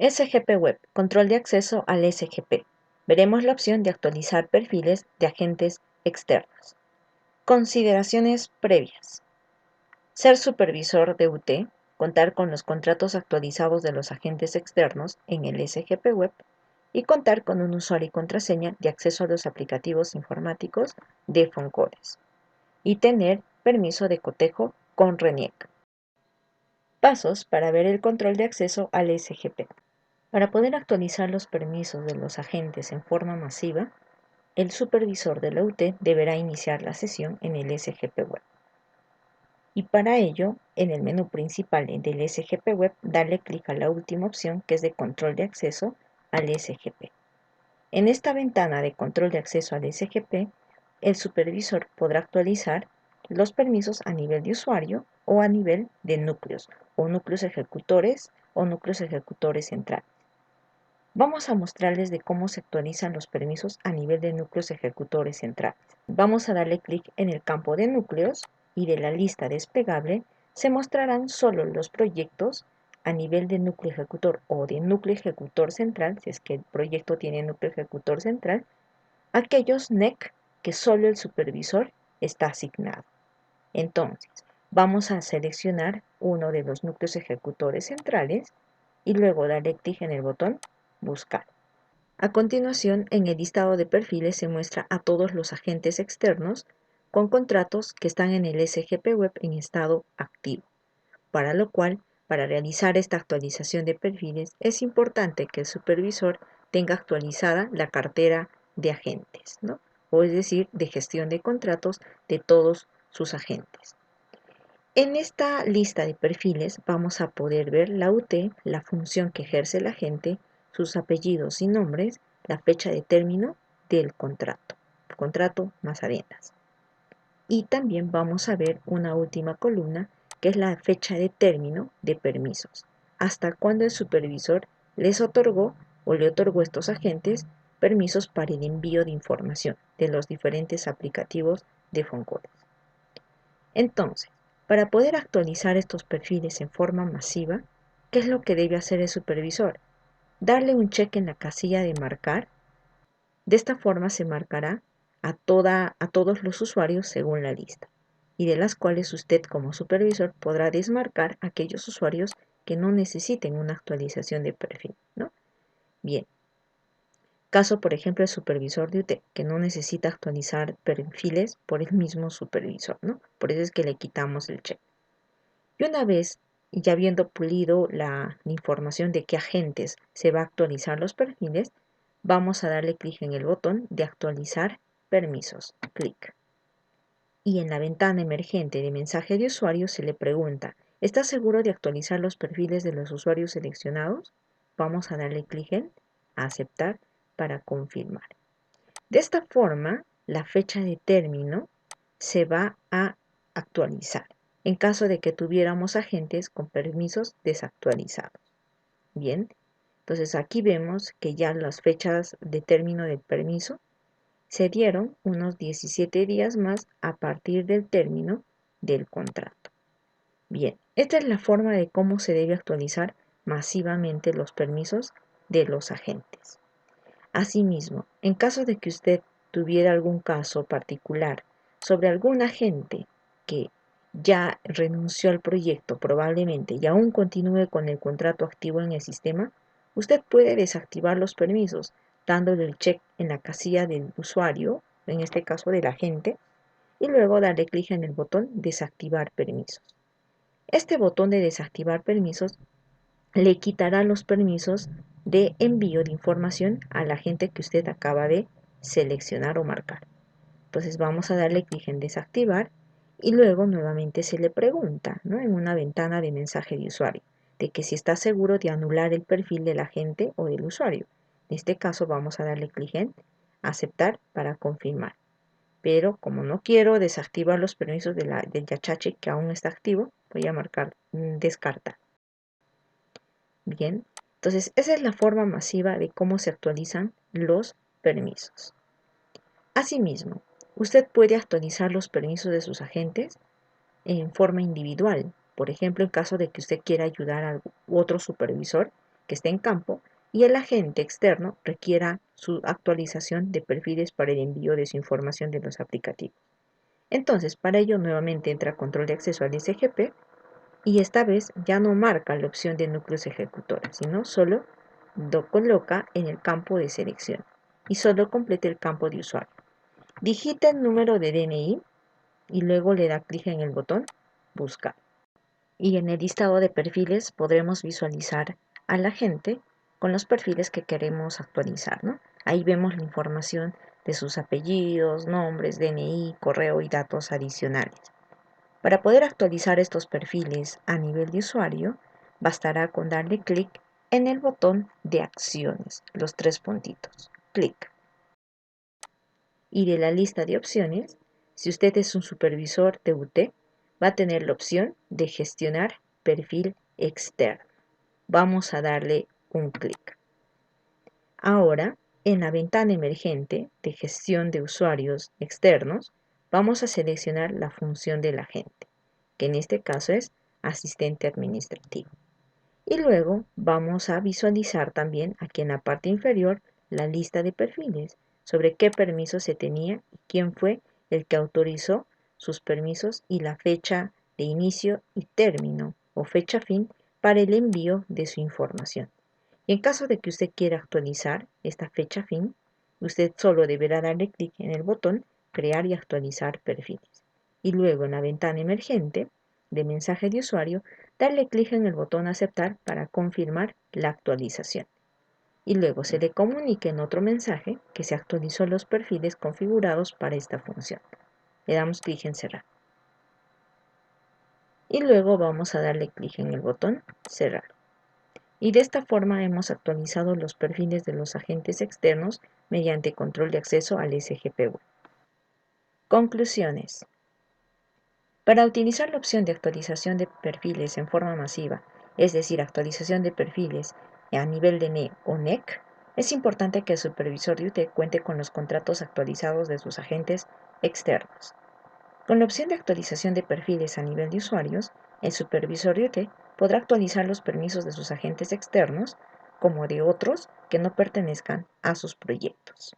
SGP Web, control de acceso al SGP. Veremos la opción de actualizar perfiles de agentes externos. Consideraciones previas. Ser supervisor de UT, contar con los contratos actualizados de los agentes externos en el SGP Web y contar con un usuario y contraseña de acceso a los aplicativos informáticos de Foncodes y tener permiso de cotejo con RENIEC. Pasos para ver el control de acceso al SGP. Para poder actualizar los permisos de los agentes en forma masiva, el supervisor de la UT deberá iniciar la sesión en el SGP Web. Y para ello, en el menú principal del SGP Web, darle clic a la última opción que es de control de acceso al SGP. En esta ventana de control de acceso al SGP, el supervisor podrá actualizar los permisos a nivel de usuario o a nivel de núcleos, o núcleos ejecutores centrales. Vamos a mostrarles de cómo se actualizan los permisos a nivel de núcleos ejecutores centrales. Vamos a darle clic en el campo de núcleos y de la lista desplegable se mostrarán solo los proyectos a nivel de núcleo ejecutor o de núcleo ejecutor central, si es que el proyecto tiene núcleo ejecutor central, aquellos NEC que solo el supervisor está asignado. Entonces, vamos a seleccionar uno de los núcleos ejecutores centrales y luego darle clic en el botón Buscar. A continuación, en el listado de perfiles se muestra a todos los agentes externos con contratos que están en el SGP Web en estado activo, para lo cual, para realizar esta actualización de perfiles, es importante que el supervisor tenga actualizada la cartera de agentes, ¿no? O es decir, de gestión de contratos de todos sus agentes. En esta lista de perfiles vamos a poder ver la UT, la función que ejerce el agente, sus apellidos y nombres, la fecha de término del contrato más adendas. Y también vamos a ver una última columna que es la fecha de término de permisos, hasta cuando el supervisor les otorgó o le otorgó a estos agentes permisos para el envío de información de los diferentes aplicativos de Foncodes. Entonces, para poder actualizar estos perfiles en forma masiva, ¿qué es lo que debe hacer el supervisor? Darle un check en la casilla de marcar. De esta forma se marcará a todos los usuarios según la lista, y de las cuales usted como supervisor podrá desmarcar aquellos usuarios que no necesiten una actualización de perfil, ¿no? Bien. Caso, por ejemplo, el supervisor de UT, que no necesita actualizar perfiles por el mismo supervisor, ¿no? Por eso es que le quitamos el check. Y una vez ya habiendo pulido la información de qué agentes se va a actualizar los perfiles, vamos a darle clic en el botón de actualizar permisos. Clic. Y en la ventana emergente de mensaje de usuario se le pregunta, ¿está seguro de actualizar los perfiles de los usuarios seleccionados? Vamos a darle clic en aceptar para confirmar. De esta forma, la fecha de término se va a actualizar en caso de que tuviéramos agentes con permisos desactualizados. Bien, entonces aquí vemos que ya las fechas de término del permiso se dieron unos 17 días más a partir del término del contrato. Bien, esta es la forma de cómo se debe actualizar masivamente los permisos de los agentes. Asimismo, en caso de que usted tuviera algún caso particular sobre algún agente que ya renunció al proyecto probablemente y aún continúe con el contrato activo en el sistema, usted puede desactivar los permisos dándole el check en la casilla del usuario, en este caso del agente, y luego darle clic en el botón desactivar permisos. Este botón de desactivar permisos le quitará los permisos de envío de información a la gente que usted acaba de seleccionar o marcar. Entonces vamos a darle clic en desactivar y luego nuevamente se le pregunta, ¿no? En una ventana de mensaje de usuario, de que si está seguro de anular el perfil del agente o del usuario. En este caso vamos a darle clic en aceptar para confirmar. Pero como no quiero desactivar los permisos del Yachachi que aún está activo, voy a marcar descartar. Bien, entonces esa es la forma masiva de cómo se actualizan los permisos. Asimismo, usted puede actualizar los permisos de sus agentes en forma individual. Por ejemplo, en caso de que usted quiera ayudar a otro supervisor que esté en campo y el agente externo requiera su actualización de perfiles para el envío de su información de los aplicativos. Entonces, para ello nuevamente entra control de acceso al SGP y esta vez ya no marca la opción de núcleos ejecutores, sino solo lo coloca en el campo de selección y solo completa el campo de usuario. Digita el número de DNI y luego le da clic en el botón Buscar. Y en el listado de perfiles podremos visualizar a la gente con los perfiles que queremos actualizar, ¿no? Ahí vemos la información de sus apellidos, nombres, DNI, correo y datos adicionales. Para poder actualizar estos perfiles a nivel de usuario, bastará con darle clic en el botón de acciones, los tres puntitos. Clic. Y de la lista de opciones, si usted es un supervisor TUT, va a tener la opción de gestionar perfil externo. Vamos a darle un clic. Ahora, en la ventana emergente de gestión de usuarios externos, vamos a seleccionar la función del agente, que en este caso es asistente administrativo. Y luego vamos a visualizar también aquí en la parte inferior la lista de perfiles sobre qué permisos se tenía y quién fue el que autorizó sus permisos y la fecha de inicio y término o fecha fin para el envío de su información. Y en caso de que usted quiera actualizar esta fecha fin, usted solo deberá darle clic en el botón Crear y actualizar perfiles. Y luego en la ventana emergente de mensaje de usuario, darle clic en el botón Aceptar para confirmar la actualización. Y luego se le comunique en otro mensaje que se actualizó los perfiles configurados para esta función. Le damos clic en Cerrar. Y luego vamos a darle clic en el botón Cerrar. Y de esta forma hemos actualizado los perfiles de los agentes externos mediante control de acceso al SGP Web. Conclusiones. Para utilizar la opción de actualización de perfiles en forma masiva, es decir, actualización de perfiles a nivel de NE o NEC, es importante que el supervisor de UT cuente con los contratos actualizados de sus agentes externos. Con la opción de actualización de perfiles a nivel de usuarios, el supervisor de UT podrá actualizar los permisos de sus agentes externos como de otros que no pertenezcan a sus proyectos.